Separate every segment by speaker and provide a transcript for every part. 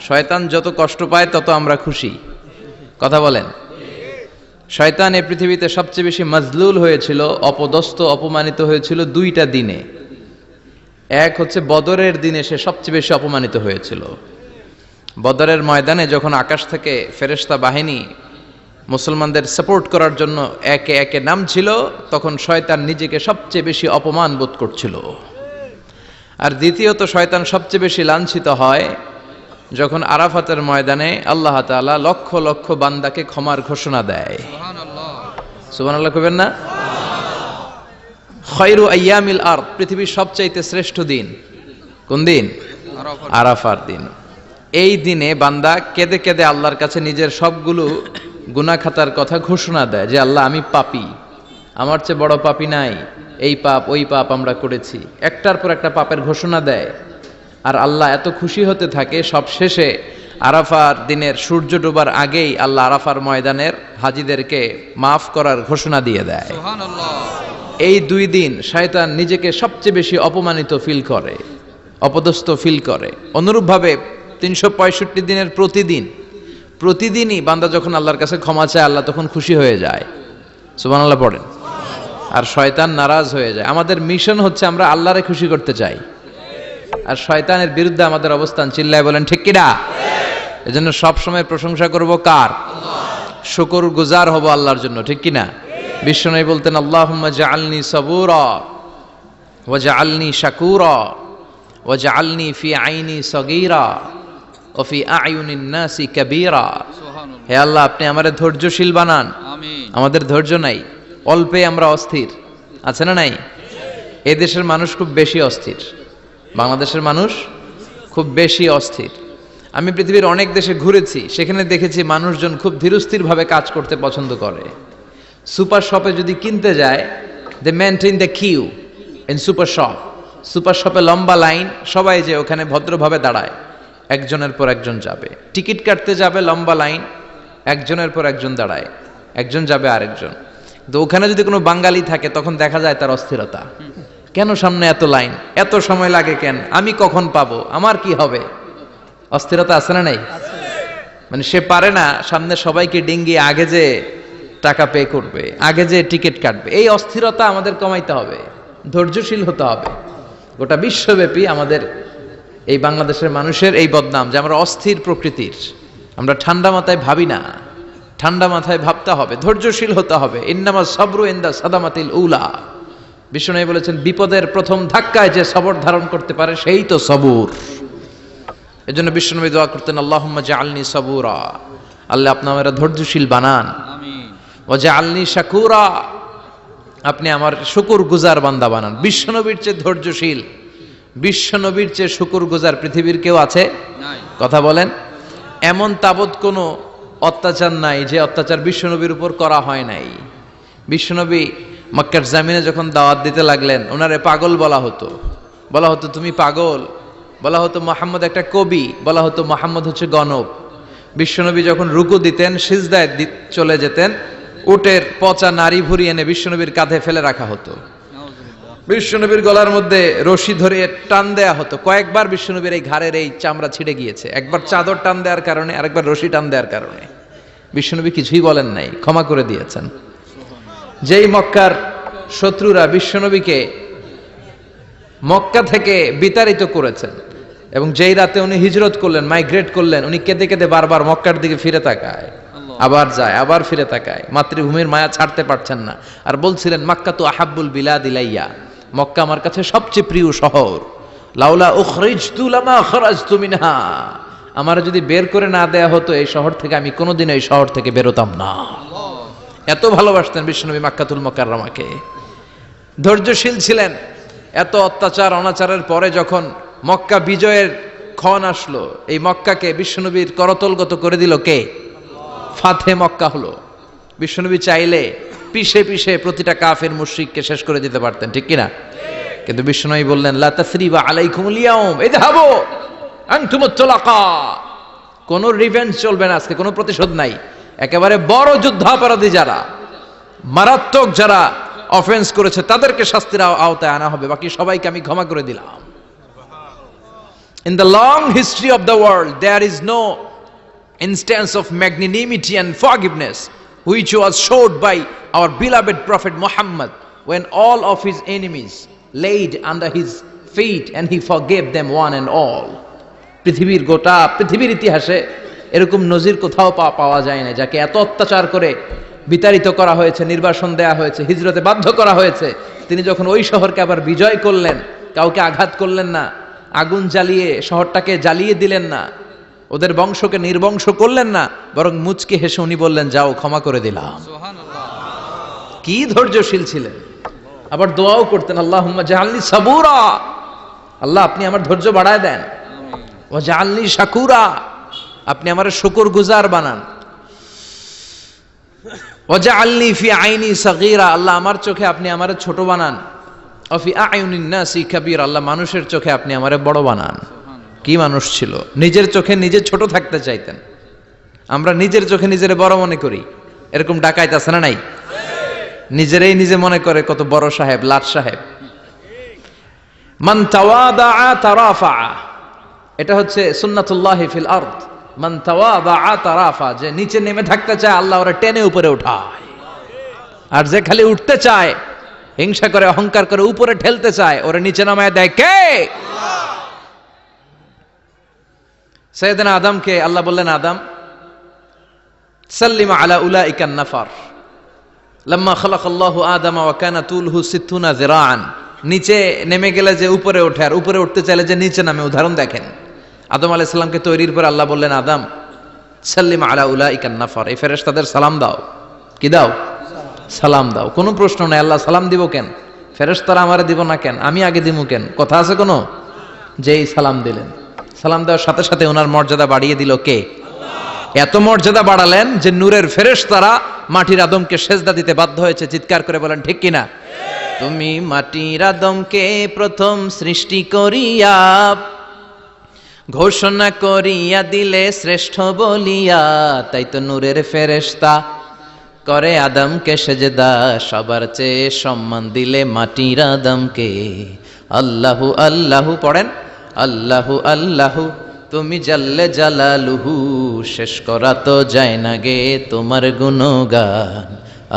Speaker 1: শয়তান যত কষ্ট পায় তত আমরা খুশি। কথা বলেন। শয়তান এই পৃথিবীতে সবচেয়ে বেশি মাজলুল হয়েছিল, অপদস্থ অপমানিত হয়েছিল দুইটা দিনে। এক হচ্ছে বদরের দিনে সে সবচেয়ে বেশি অপমানিত হয়েছিল। বদরের ময়দানে যখন আকাশ থেকে ফেরেশতা বাহিনী মুসলমানদের সাপোর্ট করার জন্য একে একে নামছিল, তখন শয়তান নিজেকে সবচেয়ে বেশি অপমান বোধ করছিল। আর দ্বিতীয়ত শয়তান সবচেয়ে বেশি লাঞ্ছিত হয় যখন আরাফাতের ময়দানে আল্লাহ তাআলা লক্ষ লক্ষ বান্দাকে ক্ষমার ঘোষণা দেয়। সুবহানাল্লাহ কইবেন না? খায়রু আইয়ামিল আরদ, পৃথিবীর সবচাইতে শ্রেষ্ঠ দিন কোন দিন? আরাফার দিন। এই দিনে বান্দা কেঁদে কেঁদে আল্লাহর কাছে নিজের সবগুলো গুনাহ খাতার কথা ঘোষণা দেয় যে আল্লাহ আমি পাপী, আমার চেয়ে বড় পাপী নাই, এই পাপ ওই পাপ আমরা করেছি, একটার পর একটা পাপের ঘোষণা দেয়। আর আল্লাহ এত খুশি হতে থাকে, সব শেষে আরাফার দিনের সূর্য ডোবার আগেই আল্লাহ আরাফার ময়দানের হাজীদেরকে মাফ করার ঘোষণা দিয়ে দেয়। এই দুই দিন শয়তান নিজেকে সবচেয়ে বেশি অপমানিত ফিল করে, অপদস্থ ফিল করে। অনুরূপভাবে 365 দিনের প্রতিদিনই বান্দা যখন আল্লাহর কাছে ক্ষমা চায়, আল্লাহ তখন খুশি হয়ে যায়। সুবহানাল্লাহ পড়েন। আর শয়তান নারাজ হয়ে যায়। আমাদের মিশন হচ্ছে আমরা আল্লাহরে খুশি করতে চাই, আর শয়তানের বিরুদ্ধে আমাদের অবস্থান। চিল্লায় বলেন ঠিক কিনা? এজন্য সব সময় প্রশংসা করব কার? শুকর গুজার হব আল্লাহর জন্য, ঠিক কিনা? বিশ্বনবী বলতেন আল্লাহুম্মা জাআলনি সাবুরা ওয়া জাআলনি শাকুরা ওয়া জাআলনি ফি আইনি সগীরা ওয়া ফি আয়ুনিন নাসি কাবীরা। হে আল্লাহ, আপনি আমারে ধৈর্যশীল বানান। আমিন। আমাদের ধৈর্য নাই, অল্পে আমরা অস্থির। আছে না নাই? এই দেশের মানুষ খুব বেশি অস্থির, বাংলাদেশের মানুষ খুব বেশি অস্থির। আমি পৃথিবীর অনেক দেশে ঘুরেছি, সেখানে দেখেছি মানুষজন খুব ধীরস্থিরভাবে কাজ করতে পছন্দ করে। সুপার শপে যদি কিনতে যায়, they maintain the queue in super shop. Super শপে লম্বা লাইন, সবাই যে ওখানে ভদ্রভাবে দাঁড়ায়, একজনের পর একজন যাবে। টিকিট কাটতে যাবে, লম্বা লাইন, একজনের পর একজন দাঁড়ায়, একজন যাবে আরেকজন। তো ওখানে যদি কোনো বাঙালি থাকে তখন দেখা যায় তার অস্থিরতা। কেন সামনে এত লাইন, এত সময় লাগে কেন, আমি কখন পাবো, আমার কি হবে? অস্থিরতা আছে না নাই? মানে সে পারে না সামনে সবাইকে ডিঙ্গিয়ে আগে যে টাকা পে করবে, আগে যে টিকিট কাটবে। এই অস্থিরতা আমাদের কমাইতে হবে, ধৈর্যশীল হতে হবে। গোটা বিশ্বব্যাপী আমাদের এই বাংলাদেশের মানুষের এই বদনাম যে আমরা অস্থির প্রকৃতির, আমরা ঠান্ডা মাথায় ভাবি না। ঠান্ডা মাথায় ভাবতে হবে, ধৈর্যশীল হতে হবে। ইন্নামা সাবরু ইনদা সাদামাতিল উলা। বিষ্ণু বলেছেন বিপদের প্রথম ধাক্কায় যে সবর ধারণ করতে পারে সেই তো সবুর। এজন্য বিষ্ণু দোয়া করতেন আল্লাহুম্মা জাআলনি সাবুরা, আল্লাহ আপনি আমারে ধৈর্যশীল বানান। আমিন। ওয়া জাআলনি শাকুরা, আপনি আমার শুকর গুজার বান্দা বানান। বিশ্বনবীর চেয়ে ধৈর্যশীল, বিশ্বনবীর চেয়ে শুকর গুজার পৃথিবীর কেউ আছে? নাই। কথা বলেন। এমন তাবৎ কোনো অত্যাচার নাই যে অত্যাচার বিশ্বনবীর উপর করা হয় নাই। বিশ্বনবী মক্কার জামিনে যখন দাওয়াত দিতে লাগলেন, ওনারে পাগল বলা হতো, বলা হতো তুমি পাগল, বলা হতো মুহাম্মদ একটা কবি, বলা হতো মুহাম্মদ হচ্ছে গণক। বিশ্বনবী যখন রুকু দিতেন, সিজদায় চলে যেতেন, উটের পচা নারী ভুরি এনে বিশ্বনবীর কাঁধে ফেলে রাখা হতো। বিশ্বনবীর গলার মধ্যে রশি ধরে টান দেয়া হতো। কয়েকবার বিশ্বনবীর এই ঘাড়ের এই চামড়া ছিঁড়ে গিয়েছে, একবার চাদর টান দেওয়ার কারণে, আরেকবার রশি টান দেওয়ার কারণে। বিশ্বনবী কিছুই বলেন নাই, ক্ষমা করে দিয়েছেন। যেই মক্কার শত্রুরা বিশ্বনবীকে মক্কা থেকে বিতাড়িত করেছেন, এবং যেই রাতে উনি হিজরত করলেন, মাইগ্রেট করলেন, উনি কেঁদে কেঁদে বারবার মক্কার দিকে ফিরে তাকায়, আবার যায়, আবার ফিরে তাকায়, মাতৃভূমির মায়া ছাড়তে পারছেন না। আর বলছিলেন মক্কা তো আহাব্বুল বিলাদ ইলাইয়া, মক্কা আমার কাছে সবচেয়ে প্রিয় শহর। লাউলা উখরিজতু লামা খরাজতু মিনহা, আমার যদি বের করে না দেয়া হতো এই শহর থেকে, আমি কোনোদিন এই শহর থেকে বেরোতাম না। এত ভালোবাসতেন বিশ্বনবী মক্কাতুল মুকাররমাকে। ধৈর্যশীল ছিলেন। এত অত্যাচার অনাচারের পরে যখন মক্কা বিজয়ের ক্ষণ আসলো, এই মক্কাকে বিশ্বনবীর করতলগত করে দিল কে? ফাতে মক্কা হলো। বিশ্বনবী চাইলে পিছে পিছে প্রতিটা কাফের মুশরিককে শেষ করে দিতে পারতেন, ঠিক কিনা? কিন্তু বিশ্বনবী বললেন লা তাসরিবা আলাইকুমুল ইয়াউম ইযহাবু আনতুমুত তুলাকা, কোন রিভেঞ্জ চলবে না আজকে, কোনো প্রতিশোধ নাই। একেবারে বড় যুদ্ধাপরাধী যারা, মারাত্মক যারা অফেন্স করেছে, তাদেরকে শাস্তির আওতায় আনা হবে, বাকি সবাইকে আমি ক্ষমা করে দিলাম। In the long history of the world, there is no instance of magnanimity and forgiveness which was showed by our beloved Prophet Muhammad when all of his enemies laid under his feet and he forgave them one and all. পৃথিবীর ইতিহাসে এরকম নজির কোথাও পাওয়া যায় না, যাকে এত অত্যাচার করে বিতাড়িত করা হয়েছে, নির্বাসন দেয়া হয়েছে, হিজরতে বাধ্য করা হয়েছে। তিনি যখন ওই শহরকে আবার বিজয় করলেন, কাউকে আঘাত করলেন না, আগুন জ্বালিয়ে শহরটাকে জ্বালিয়ে দিলেন না, ওদের বংশকে নির্বংশ করলেন না, বরং মুচকে হেসে উনি বললেন, যাও ক্ষমা করে দিলাম। কি ধৈর্যশীল ছিলেন। আবার দোয়াও করতেন, আল্লাহুম্মা জাআলনি সাবুরা, আল্লাহ আপনি আমার ধৈর্য বাড়ায় দেন, ওয়া জাআলনি শাকুরা, আপনি আমার শুকরগুজার বানান, ওয়া জাআলনি ফি আইনি সাগীরা, আল্লাহ আমার চোখে আপনি আমারে ছোট বানান, ওয়া ফি আয়ুনিন নাসি কাবীরা, আল্লাহ মানুষের চোখে আপনি আমারে বড় বানান। কি মানুষ ছিল, নিজের চোখে নিজে ছোট থাকতে চাইতেন। আমরা নিজের চোখে নিজের বড় মনে করি, এরকম ডাকাইত আছে না নাই? নিজেরাই নিজে মনে করে কত বড় সাহেব, লাট সাহেব। মান তাওয়াদা তারাফা, এটা হচ্ছে সুন্নাতুল্লাহি ফিল আরদ। মান তাওয়াদা তারাফা, যে নিচে নেমে থাকতে চায় আল্লাহ ওরা টেনে উপরে উঠায়, আর যে খালি উঠতে চায়, হিংসা করে অহংকার করে উপরে ঠেলতে চায়, ওরা নিচে নামায় দেয় কে? সাইয়েদনা আদমকে আল্লাহ বললেন, আদম সাল্লিম আলা উলাইকান নাফার লাম্মা খালাকাল্লাহু আদামা ওয়া কানা তুলহু 60 যিরাআন। নিচে নেমে গেলে যে উপরে ওঠে, আর উপরে উঠতে চাইলে যে নিচে নামে, উদাহরণ দেখেন। আদম আলাইহিস সালামকে তৈরির পর আল্লাহ বললেন, আদম সাল্লিম আলা উলাইকান নাফার, এই ফেরেশতাদের সালাম দাও। কি দাও? সালাম দাও। কোনো প্রশ্ন নাই, আল্লাহ সালাম দিব কেন? ফেরেশতারা আমারে দিব না কেন? আমি আগে দিব কেন? কথা আছে কোনো? যেই সালাম দিলেন, সালাম দেওয়ার সাথে সাথে ওনার মর্যাদা বাড়িয়ে দিল কে? এত মর্যাদা বাড়ালেন যে নূরের ফেরেশতারা মাটির আদমকে সেজদা দিতে বাধ্য হয়েছে। চিৎকার করে বলেন ঠিক কিনা? তুমি মাটির আদমকে প্রথম সৃষ্টি করিয়া ঘোষণা করিয়া দিলে শ্রেষ্ঠ বলিয়া, তাই তো নূরের ফেরেশতা করে আদমকে সেজদা, সবার চেয়ে সম্মান দিলে মাটির আদমকে। আল্লাহু আল্লাহু পড়েন, আল্লাহু আল্লাহু তুমি জাল্লে জালালুহু, শেষ করা তো যায় না গে তোমার গুণগান।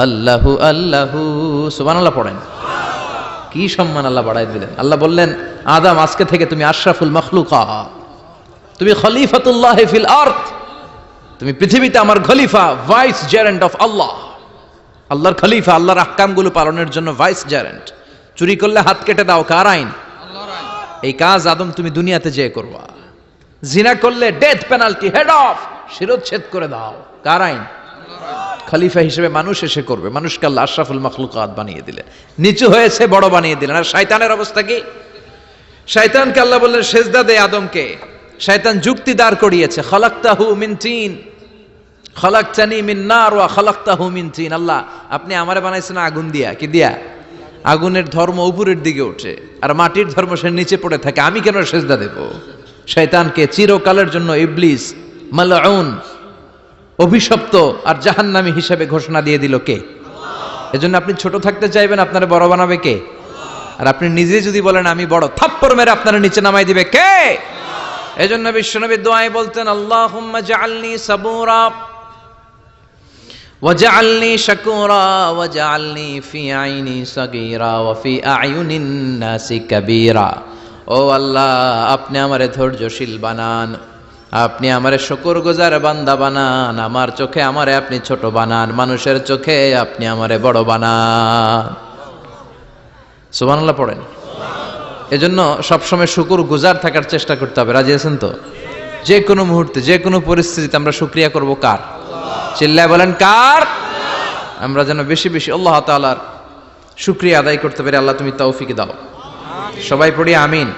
Speaker 1: আল্লাহু আল্লাহু, সুবহানাল্লাহ পড়েন। কি সম্মান আল্লাহ বাড়াই দিলেন। আল্লাহ বললেন, আদম আজকে থেকে তুমি আশরাফুল মাখলুকাত, তুমি খলিফাতুল্লাহ ফিল আরদ, তুমি পৃথিবীতে আমার খলিফা, ভাইস জেরেন্ট অফ আল্লাহ। আল্লাহর খলিফা, আল্লাহর আহকামগুলো পালনের জন্য ভাইস জেরেন্ট। চুরি করলে হাত কেটে দাও, কার আইন? এই কাজ আদম তুমি দুনিয়াতে যেয়ে করবা। জিনা করলে ডেথ পেনাল্টি, হেড অফ, শিরোচ্ছেদ করে দাও, কার আইন? খলিফা হিসেবে মানুষ এসে করবে। মানুষকে আল্লাহ আশরাফুল মাখলুকাত বানিয়ে দিলেন, নিচু হয়েছে বড় বানিয়ে দিলেন। আর শয়তানের অবস্থা কি? শয়তানকে আল্লাহ বললেন সেজদা দে আদমকে। শয়তান যুক্তি দাঁড় করিয়েছে, খালাকতাহু মিন তিন খালাকতানি মিন নার ওয়া খালাকতাহু মিন তিন। আল্লাহ আপনি আমারে বানাইছেন আগুন দিয়া। কি দিয়া? আগুনের ধর্ম উপরের দিকে ওঠে, আর মাটির ধর্ম সে নিচে পড়ে থাকে, আমি কেন সেজদা দেব? শয়তানকে চিরকালের জন্য ইবলিস মালউন, অভিশপ্ত আর জাহান্নামী হিসেবে ঘোষণা দিয়ে দিল কে? এজন্য আপনি ছোট থাকতে চাইবেন, আপনারে বড় বানাবে কে? আর আপনি নিজে যদি বলেন আমি বড়, থাপ্পড় মেরে আপনারে নিচে নামাই দিবে কে? এজন্য বিশ্বনবী দোয়ায় বলতেন, আল্লাহুম্মা জাআলনি সাবুরা ওয়াজআলনি শাকুরা ওয়াজআলনি ফি আইনি সাগীরা ওয়া ফি আয়ুনিন নাসি কাবীরা। ও আল্লাহ, আপনি আমারে ধৈর্যশীল বানান, আপনি আমারে শুকরগুজার বান্দা বানান, আমার চোখে আমারে আপনি ছোট বানান, মানুষের চোখে আপনি আমারে বড় বানান। সুবহানাল্লাহ পড়েন। এজন্য সবসময় শুকরগুজার থাকার চেষ্টা করতে হবে। রাজি আছেন তো? যে কোনো মুহূর্তে, যে কোনো পরিস্থিতিতে আমরা শুকরিয়া করব কার? চিল্লায় বলেন কার? আমরা যেন বেশি বেশি আল্লাহ তাআলার শুকরিয়া আদায় করতে পারি। আল্লাহ তুমি তৌফিক দাও। সবাই পড়ি আমিন।